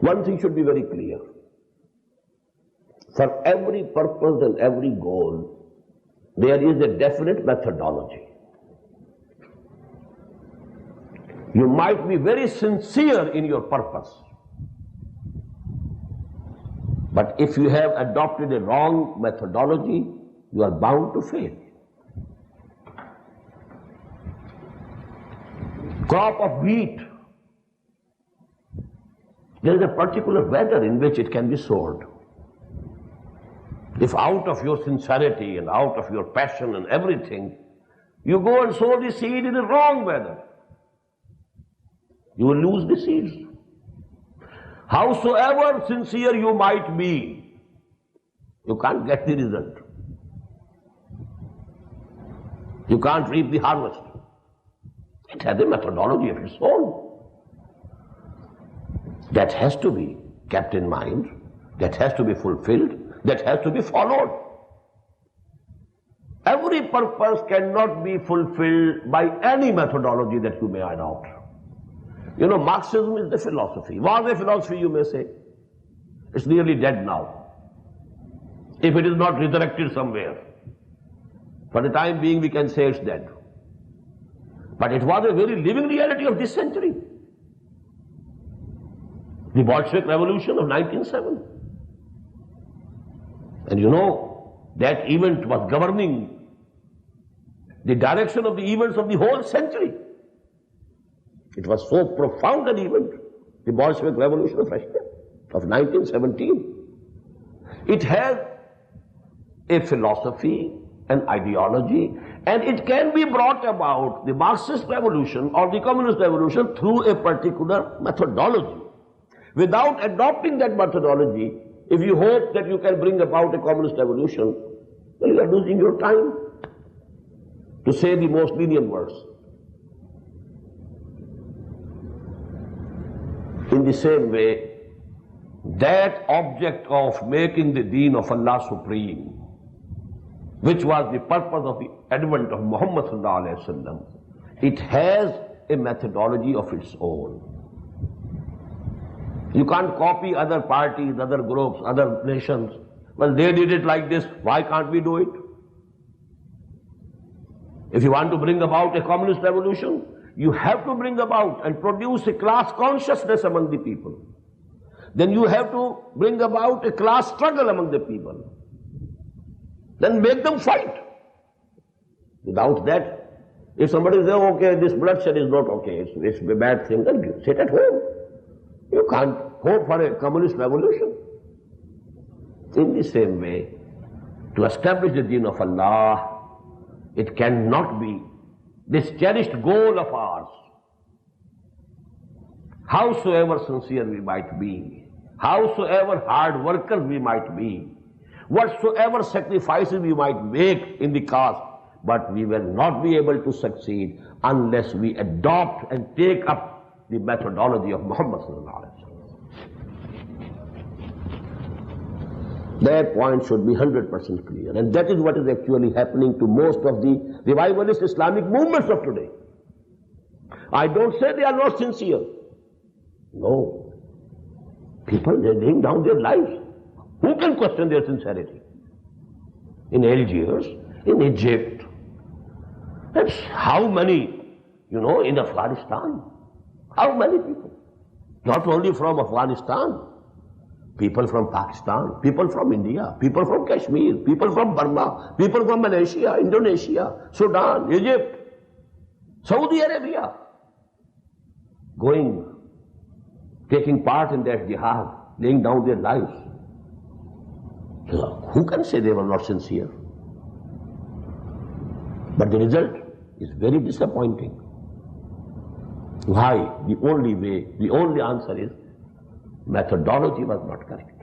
One thing should be very clear. For every purpose and every goal, there is a definite methodology. You might be very sincere in your purpose, but if you have adopted a wrong methodology, you are bound to fail. Crop of wheat, there is a particular weather in which it can be sowed. If out of your sincerity and out of your passion and everything, you go and sow the seed in the wrong weather, you will lose the seeds. Howsoever sincere you might be, you can't get the result. You can't reap the harvest. It has a methodology of its own. That has to be kept in mind, that has to be fulfilled, that has to be followed. Every purpose cannot be fulfilled by any methodology that you may adopt. You know, Marxism is the philosophy. Was a philosophy, you may say. It's nearly dead now, if it is not resurrected somewhere. For the time being, we can say it's dead. But it was a very living reality of this century. The Bolshevik Revolution of 1907. And you know, that event was governing the direction of the events of the whole century. It was so profound an event, the Bolshevik Revolution of Russia of 1917. It has a philosophy, an ideology, and it can be brought about, the Marxist revolution or the communist revolution, through a particular methodology. Without adopting that methodology, if you hope that you can bring about a communist revolution, well, you are losing your time, to say the most lenient words. In the same way, that object of making the deen of Allah supreme, which was the purpose of the advent of Muhammad sallallahu alaihi wasallam, it has a methodology of its own. You can't copy other parties, other groups, other nations. Well, they did it like this, why can't we do it? If you want to bring about a communist revolution, you have to bring about and produce a class consciousness among the people. Then you have to bring about a class struggle among the people. Then make them fight. Without that, if somebody says, okay, this bloodshed is not okay, it's a bad thing, then sit at home. You can't hope for a communist revolution. In the same way, to establish the deen of Allah, it cannot be this cherished goal of ours. Howsoever sincere we might be, howsoever hard workers we might be, whatsoever sacrifices we might make in the cause, but we will not be able to succeed unless we adopt and take up the methodology of Muhammad sallallahu alaihi wasallam. That point should be 100% clear, and that is what is actually happening to most of the revivalist Islamic movements of today. I don't say they are not sincere. No. People, they are laying down their lives. Who can question their sincerity? In Algiers, in Egypt, that's how many, in Afghanistan. How many people? Not only from Afghanistan, people from Pakistan, people from India, people from Kashmir, people from Burma, people from Malaysia, Indonesia, Sudan, Egypt, Saudi Arabia, taking part in that jihad, laying down their lives. So who can say they were not sincere? But the result is very disappointing. Why? The only answer is methodology was not correct.